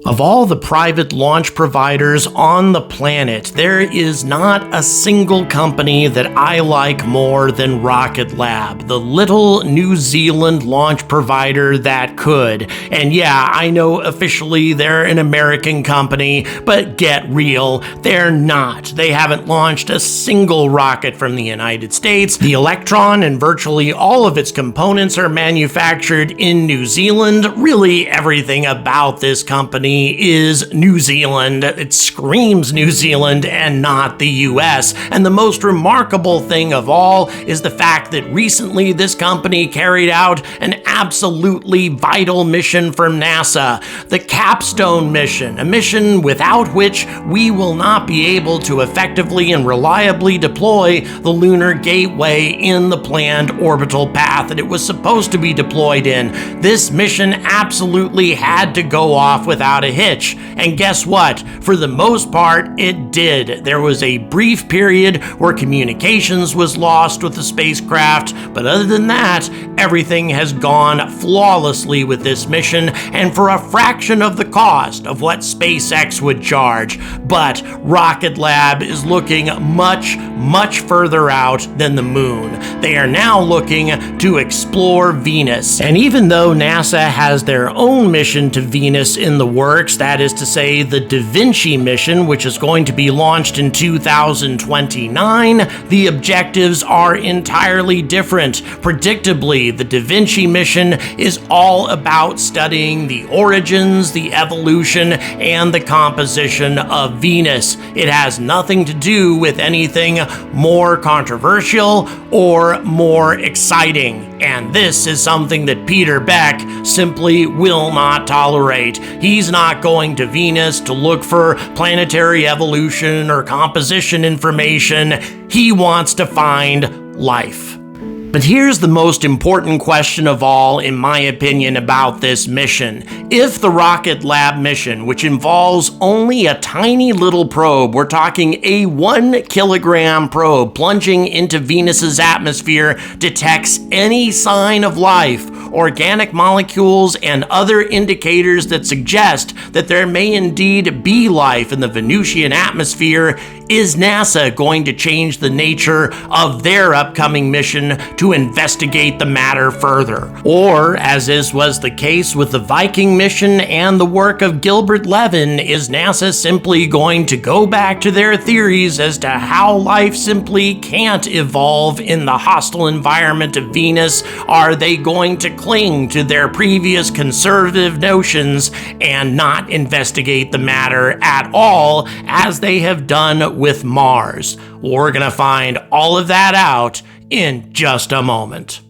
Of all the private launch providers on the planet, there is not a single company that I like more than Rocket Lab, the little New Zealand launch provider that could. And yeah, I know officially they're an American company, but get real, they're not. They haven't launched a single rocket from the United States. The Electron and virtually all of its components are manufactured in New Zealand. Really, everything about this company is New Zealand. It screams New Zealand and not the US. And the most remarkable thing of all is the fact that recently this company carried out an absolutely vital mission for NASA, the Capstone mission, a mission without which we will not be able to effectively and reliably deploy the Lunar Gateway in the planned orbital path that it was supposed to be deployed in. This mission absolutely had to go off without a hitch. And guess what? For the most part, it did. There was a brief period where communications was lost with the spacecraft, but other than that, everything has gone flawlessly with this mission and for a fraction of the cost of what SpaceX would charge. But Rocket Lab is looking much further out than the moon. They are now looking to explore Venus. And even though NASA has their own mission to Venus in the works, that is to say the Da Vinci mission, which is going to be launched in 2029, the objectives are entirely different. Predictably, the Da Vinci mission is all about studying the origins, the evolution, and the composition of Venus. It has nothing to do with anything more controversial or more exciting. And this is something that Peter Beck simply will not tolerate. He's not going to Venus to look for planetary evolution or composition information. He wants to find life. But here's the most important question of all, in my opinion, about this mission. If the Rocket Lab mission, which involves only a tiny little probe, we're talking a 1 kilogram probe plunging into Venus's atmosphere, detects any sign of life, organic molecules, and other indicators that suggest that there may indeed be life in the Venusian atmosphere, is NASA going to change the nature of their upcoming mission to investigate the matter further? Or, as was the case with the Viking mission and the work of Gilbert Levin, is NASA simply going to go back to their theories as to how life simply can't evolve in the hostile environment of Venus? Are they going to cling to their previous conservative notions and not investigate the matter at all, as they have done with Mars? We're gonna find all of that out in just a moment.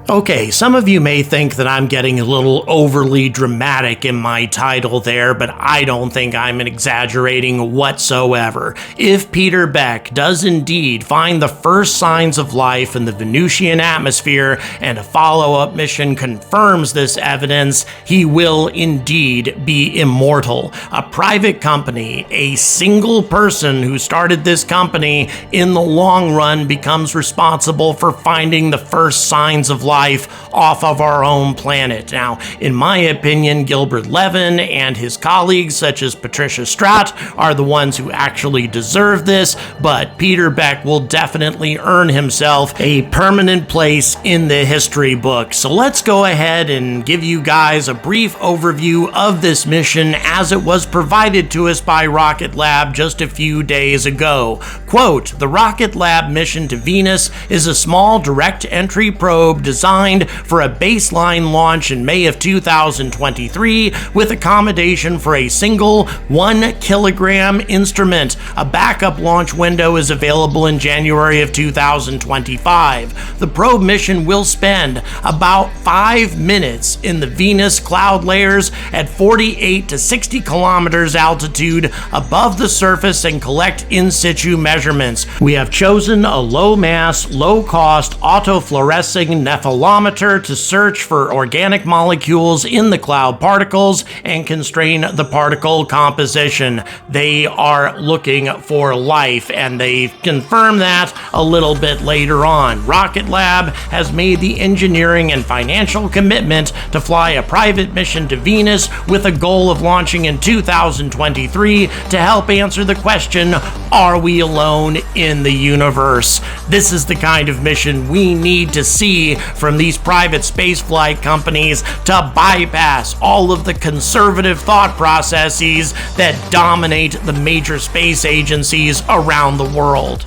Okay, some of you may think that I'm getting a little overly dramatic in my title there, but I don't think I'm exaggerating whatsoever. If Peter Beck does indeed find the first signs of life in the Venusian atmosphere and a follow-up mission confirms this evidence, he will indeed be immortal. A private company, a single person who started this company, in the long run becomes responsible for finding the first signs of life off of our own planet. Now, in my opinion, Gilbert Levin and his colleagues, such as Patricia Stratt, are the ones who actually deserve this, but Peter Beck will definitely earn himself a permanent place in the history books. So let's go ahead and give you guys a brief overview of this mission as it was provided to us by Rocket Lab just a few days ago. Quote, "The Rocket Lab mission to Venus is a small direct entry probe designed designed for a baseline launch in May of 2023 with accommodation for a single 1 kilogram instrument. A backup launch window is available in January of 2025. The probe mission will spend about 5 minutes in the Venus cloud layers at 48 to 60 kilometers altitude above the surface and collect in situ measurements. We have chosen a low-mass, low-cost autofluorescing nephelometer to search for organic molecules in the cloud particles and constrain the particle composition. They are looking for life, and they confirm that a little bit later on. Rocket Lab has made the engineering and financial commitment to fly a private mission to Venus with a goal of launching in 2023 to help answer the question, are we alone in the universe? This is the kind of mission we need to see from these private spaceflight companies to bypass all of the conservative thought processes that dominate the major space agencies around the world.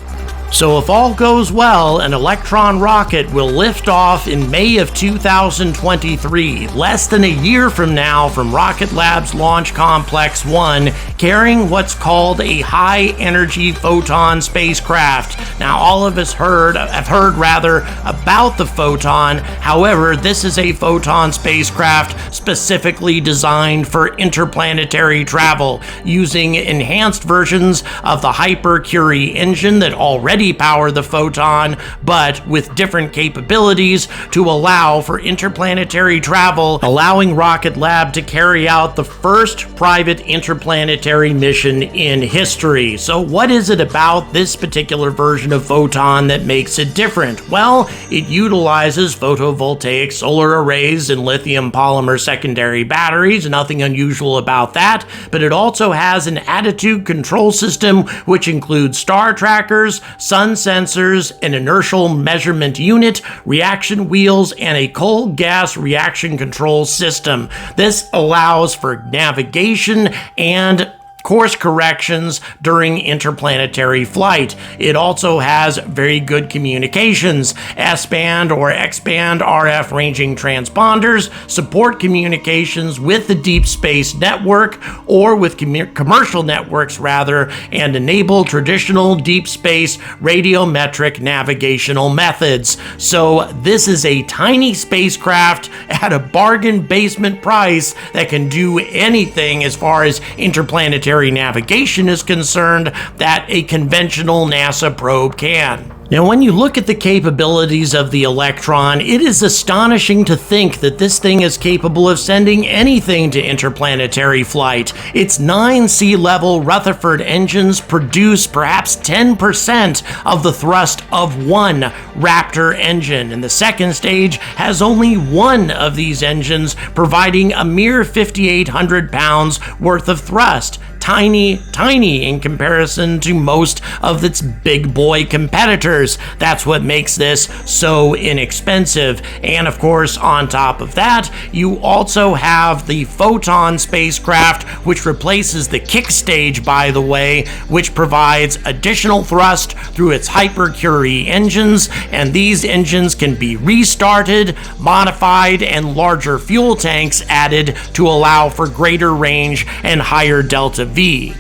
So if all goes well, an Electron rocket will lift off in May of 2023, less than a year from now, from Rocket Lab's Launch Complex 1, carrying what's called a high-energy Photon spacecraft. Now, all of us have heard about the Photon. However, this is a Photon spacecraft specifically designed for interplanetary travel, using enhanced versions of the Hyper-Curie engine that already power the Photon, but with different capabilities to allow for interplanetary travel, allowing Rocket Lab to carry out the first private interplanetary mission in history. So what is it about this particular version of Photon that makes it different? Well, it utilizes photovoltaic solar arrays and lithium polymer secondary batteries, nothing unusual about that, but it also has an attitude control system which includes star trackers, sun sensors, an inertial measurement unit, reaction wheels, and a cold gas reaction control system. This allows for navigation and course corrections during interplanetary flight. It also has very good communications. S-band or X-band RF ranging transponders support communications with the deep space network, or with commercial networks rather, and enable traditional deep space radiometric navigational methods. So this is a tiny spacecraft at a bargain basement price that can do anything as far as interplanetary navigation is concerned that a conventional NASA probe can. Now, when you look at the capabilities of the Electron, it is astonishing to think that this thing is capable of sending anything to interplanetary flight. Its 9 sea-level Rutherford engines produce perhaps 10% of the thrust of one Raptor engine, and the second stage has only one of these engines, providing a mere 5,800 pounds worth of thrust. Tiny in comparison to most of its big boy competitors. That's what makes this so inexpensive. And of course, on top of that, you also have the Photon spacecraft, which replaces the kick stage, by the way, which provides additional thrust through its Hyper-Curie engines, and these engines can be restarted, modified, and larger fuel tanks added to allow for greater range and higher delta V.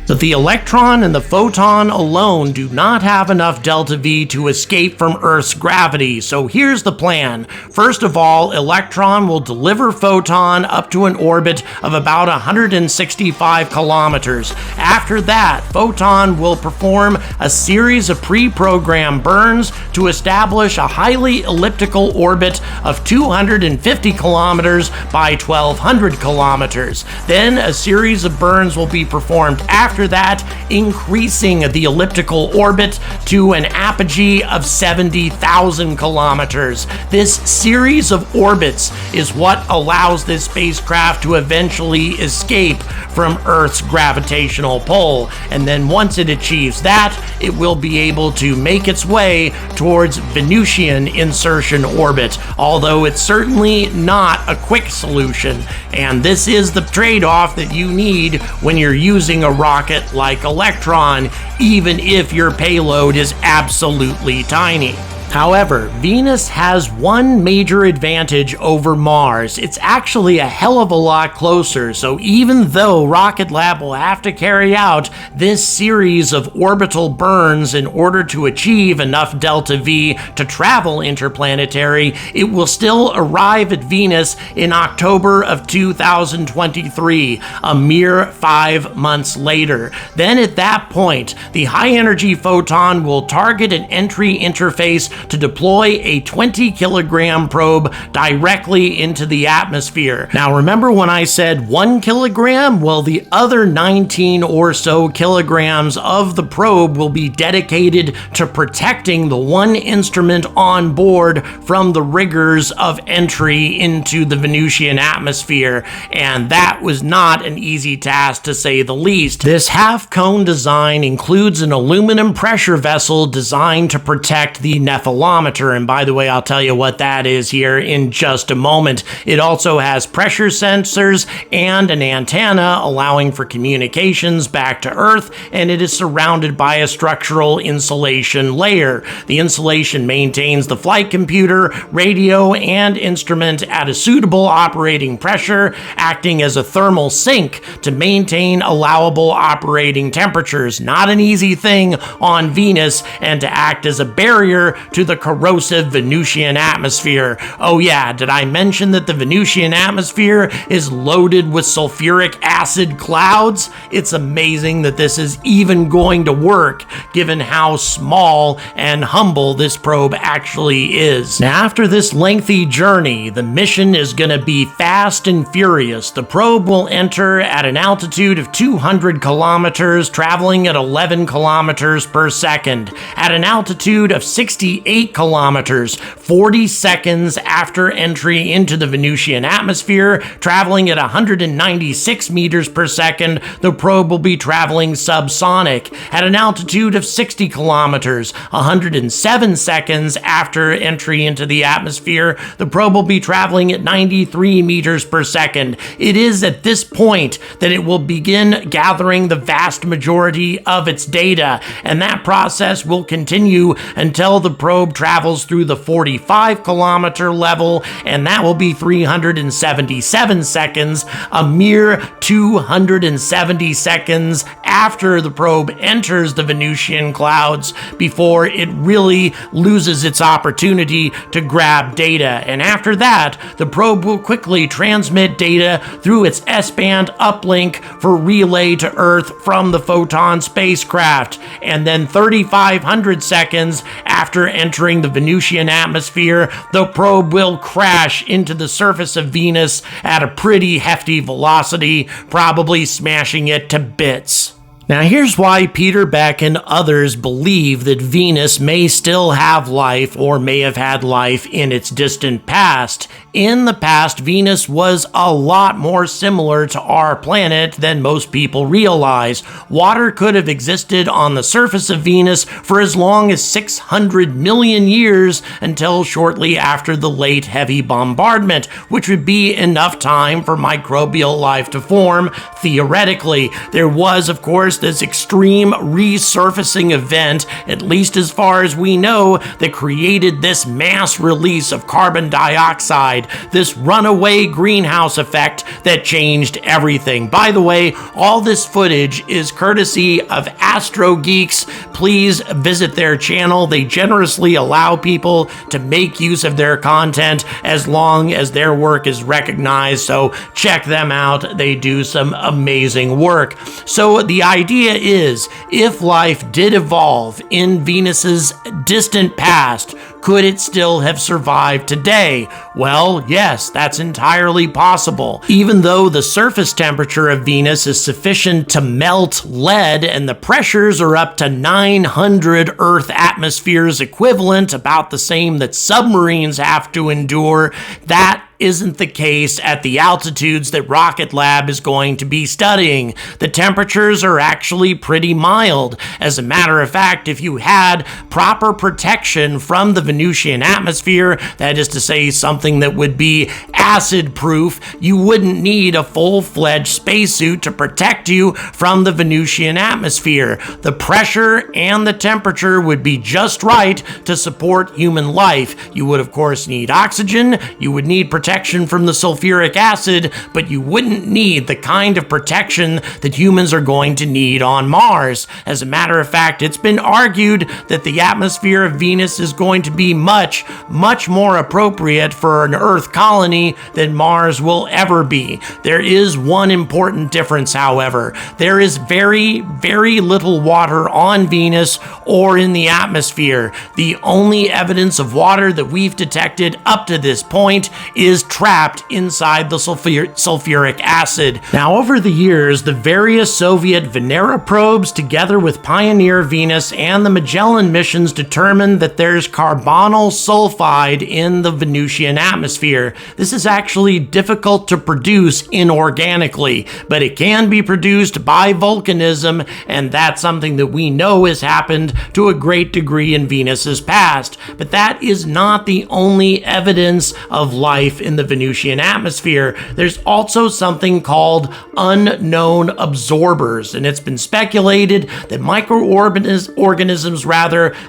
But the Electron and the Photon alone do not have enough delta V to escape from Earth's gravity, so here's the plan. First of all, Electron will deliver Photon up to an orbit of about 165 kilometers. After that, Photon will perform a series of pre-programmed burns to establish a highly elliptical orbit of 250 kilometers by 1,200 kilometers. Then a series of burns will be performed after that, increasing the elliptical orbit to an apogee of 70,000 kilometers. This series of orbits is what allows this spacecraft to eventually escape from Earth's gravitational pull. And then once it achieves that, it will be able to make its way towards Venusian insertion orbit, although it's certainly not a quick solution. And this is the trade-off that you need when you're using a rocket like Electron, even if your payload is absolutely tiny. However, Venus has one major advantage over Mars. It's actually a hell of a lot closer, so even though Rocket Lab will have to carry out this series of orbital burns in order to achieve enough delta V to travel interplanetary, it will still arrive at Venus in October of 2023, a mere 5 months later. Then at that point, the high-energy Photon will target an entry interface to deploy a 20-kilogram probe directly into the atmosphere. Now remember when I said 1 kilogram? Well, the other 19 or so kilograms of the probe will be dedicated to protecting the one instrument on board from the rigors of entry into the Venusian atmosphere, and that was not an easy task to say the least. This half-cone design includes an aluminum pressure vessel designed to protect the nephelometer, and by the way, I'll tell you what that is here in just a moment. It also has pressure sensors and an antenna allowing for communications back to Earth, and it is surrounded by a structural insulation layer. The insulation maintains the flight computer, radio, and instrument at a suitable operating pressure, acting as a thermal sink to maintain allowable operating temperatures. Not an easy thing on Venus, and to act as a barrier to the corrosive Venusian atmosphere. Oh yeah, did I mention that the Venusian atmosphere is loaded with sulfuric acid clouds? It's amazing that this is even going to work, given how small and humble this probe actually is. Now, after this lengthy journey, the mission is going to be fast and furious. The probe will enter at an altitude of 200 kilometers, traveling at 11 kilometers per second. At an altitude of 68 kilometers, 40 seconds after entry into the Venusian atmosphere, traveling at 196 meters per second, the probe will be traveling subsonic. At an altitude of 60 kilometers, 107 seconds after entry into the atmosphere, the probe will be traveling at 93 meters per second. It is at this point that it will begin gathering the vast majority of its data, and that process will continue until the probe travels through the 45-kilometer level, and that will be 377 seconds, a mere 270 seconds after the probe enters the Venusian clouds before it really loses its opportunity to grab data. And after that, the probe will quickly transmit data through its S-band uplink for relay to Earth from the Photon spacecraft. And then 3,500 seconds after entering the Venusian atmosphere, the probe will crash into the surface of Venus at a pretty hefty velocity, probably smashing it to bits. Now here's why Peter Beck and others believe that Venus may still have life or may have had life in its distant past. In the past, Venus was a lot more similar to our planet than most people realize. Water could have existed on the surface of Venus for as long as 600 million years until shortly after the late heavy bombardment, which would be enough time for microbial life to form, theoretically. There was, of course, this extreme resurfacing event, at least as far as we know, that created this mass release of carbon dioxide, this runaway greenhouse effect that changed everything. By the way, all this footage is courtesy of Astro Geeks. Please visit their channel. They generously allow people to make use of their content as long as their work is recognized, so check them out. They do some amazing work. So the idea is, if life did evolve in Venus's distant past, could it still have survived today? Well, yes, that's entirely possible. Even though the surface temperature of Venus is sufficient to melt lead and the pressures are up to 900 Earth atmospheres equivalent, about the same that submarines have to endure, that isn't the case at the altitudes that Rocket Lab is going to be studying. The temperatures are actually pretty mild. As a matter of fact, if you had proper protection from the Venusian atmosphere, that is to say something that would be acid-proof, you wouldn't need a full-fledged spacesuit to protect you from the Venusian atmosphere. The pressure and the temperature would be just right to support human life. You would, of course, need oxygen, you would need protection from the sulfuric acid, but you wouldn't need the kind of protection that humans are going to need on Mars. As a matter of fact, it's been argued that the atmosphere of Venus is going to be much, much more appropriate for an Earth colony than Mars will ever be. There is one important difference, however. There is very, very little water on Venus or in the atmosphere. The only evidence of water that we've detected up to this point is trapped inside the sulfuric acid. Now, over the years, the various Soviet Venera probes, together with Pioneer Venus and the Magellan missions, determined that there's carbonyl sulfide in the Venusian atmosphere. This is actually difficult to produce inorganically, but it can be produced by volcanism, and that's something that we know has happened to a great degree in Venus's past. But that is not the only evidence of life in the Venusian atmosphere. There's also something called unknown absorbers, and it's been speculated that microorganisms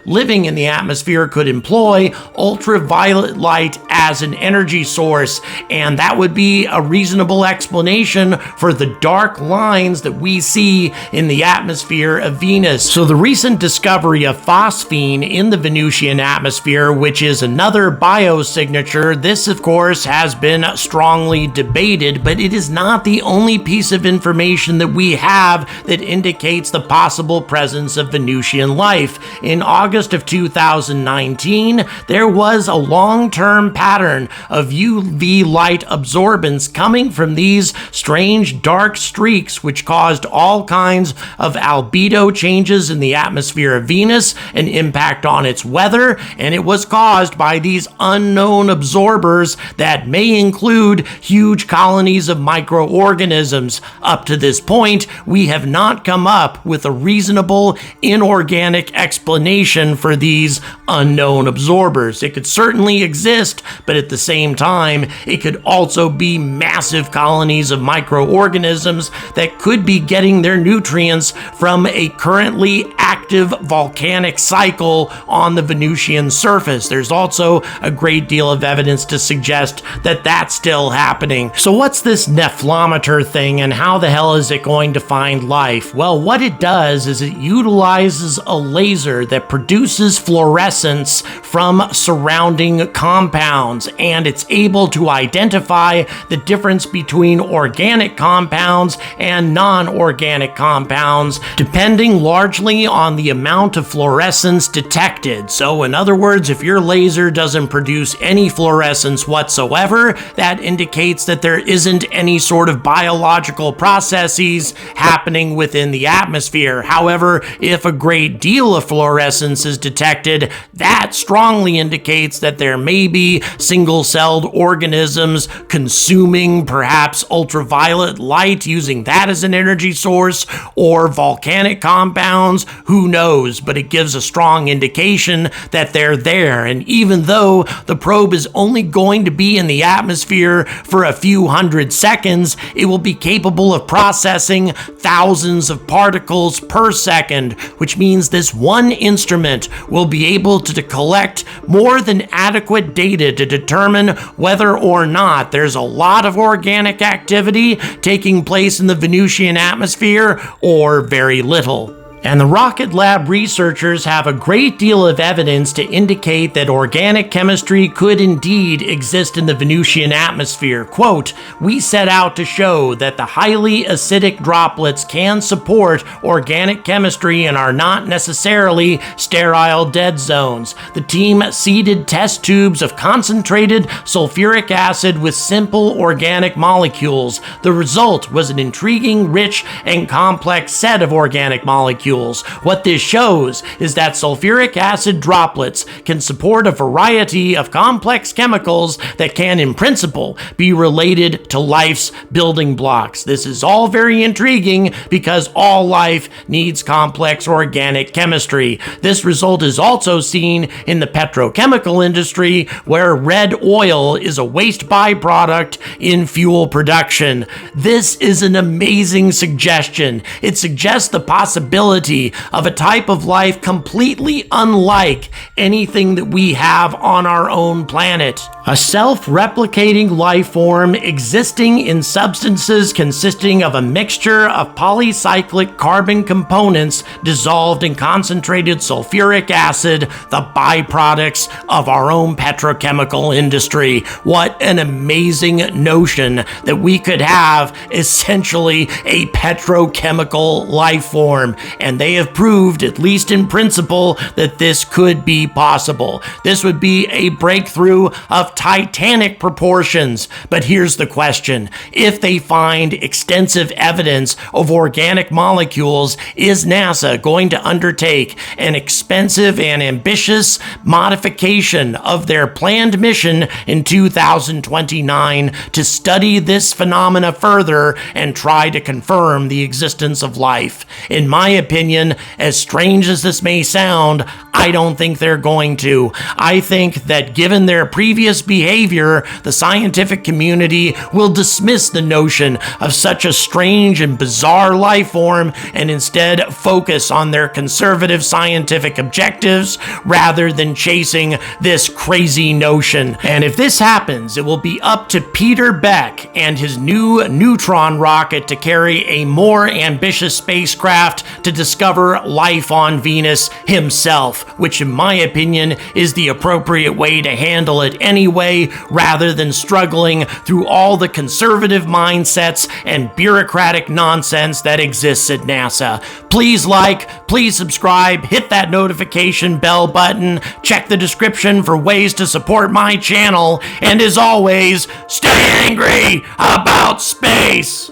living in the atmosphere could employ ultraviolet light as an energy source, and that would be a reasonable explanation for the dark lines that we see in the atmosphere of Venus. So the recent discovery of phosphine in the Venusian atmosphere, which is another biosignature, this of course has been strongly debated, but it is not the only piece of information that we have that indicates the possible presence of Venusian life. In August of 2019, there was a long-term pattern of UV light absorbance coming from these strange dark streaks, which caused all kinds of albedo changes in the atmosphere of Venus, an impact on its weather, and it was caused by these unknown absorbers that may include huge colonies of microorganisms. Up to this point, we have not come up with a reasonable inorganic explanation for these unknown absorbers. It could certainly exist, but at the same time, it could also be massive colonies of microorganisms that could be getting their nutrients from a currently active volcanic cycle on the Venusian surface. There's also a great deal of evidence to suggest that that's still happening. So what's this nephelometer thing, and how the hell is it going to find life? Well, what it does is it utilizes a laser that produces fluorescence from surrounding compounds, and it's able to identify the difference between organic compounds and non-organic compounds, depending largely on the amount of fluorescence detected. So in other words, if your laser doesn't produce any fluorescence whatsoever, that indicates that there isn't any sort of biological processes happening within the atmosphere. However, if a great deal of fluorescence is detected, that strongly indicates that there may be single-celled organisms consuming perhaps ultraviolet light, using that as an energy source, or volcanic compounds. Who knows? But it gives a strong indication that they're there. And even though the probe is only going to be in the atmosphere for a few hundred seconds, it will be capable of processing thousands of particles per second, which means this one instrument will be able to collect more than adequate data to determine whether or not there's a lot of organic activity taking place in the Venusian atmosphere or very little. And the Rocket Lab researchers have a great deal of evidence to indicate that organic chemistry could indeed exist in the Venusian atmosphere. Quote, "We set out to show that the highly acidic droplets can support organic chemistry and are not necessarily sterile dead zones. The team seeded test tubes of concentrated sulfuric acid with simple organic molecules. The result was an intriguing, rich, and complex set of organic molecules molecules. What this shows is that sulfuric acid droplets can support a variety of complex chemicals that can, in principle, be related to life's building blocks. This is all very intriguing because all life needs complex organic chemistry. This result is also seen in the petrochemical industry, where red oil is a waste byproduct in fuel production. This is an amazing suggestion. It suggests the possibility of a type of life completely unlike anything that we have on our own planet. A self-replicating life form existing in substances consisting of a mixture of polycyclic carbon components dissolved in concentrated sulfuric acid, the byproducts of our own petrochemical industry. What an amazing notion that we could have essentially a petrochemical life form. And they have proved, at least in principle, that this could be possible. This would be a breakthrough of titanic proportions. But here's the question. If they find extensive evidence of organic molecules, is NASA going to undertake an expensive and ambitious modification of their planned mission in 2029 to study this phenomena further and try to confirm the existence of life? In my opinion, as strange as this may sound, I don't think they're going to. I think that given their previous behavior, the scientific community will dismiss the notion of such a strange and bizarre life form and instead focus on their conservative scientific objectives rather than chasing this crazy notion. And if this happens, it will be up to Peter Beck and his new neutron rocket to carry a more ambitious spacecraft to discover life on Venus himself, which in my opinion is the appropriate way to handle it anyway, rather than struggling through all the conservative mindsets and bureaucratic nonsense that exists at NASA. Please like, please subscribe, hit that notification bell button, check the description for ways to support my channel, and as always, stay angry about space!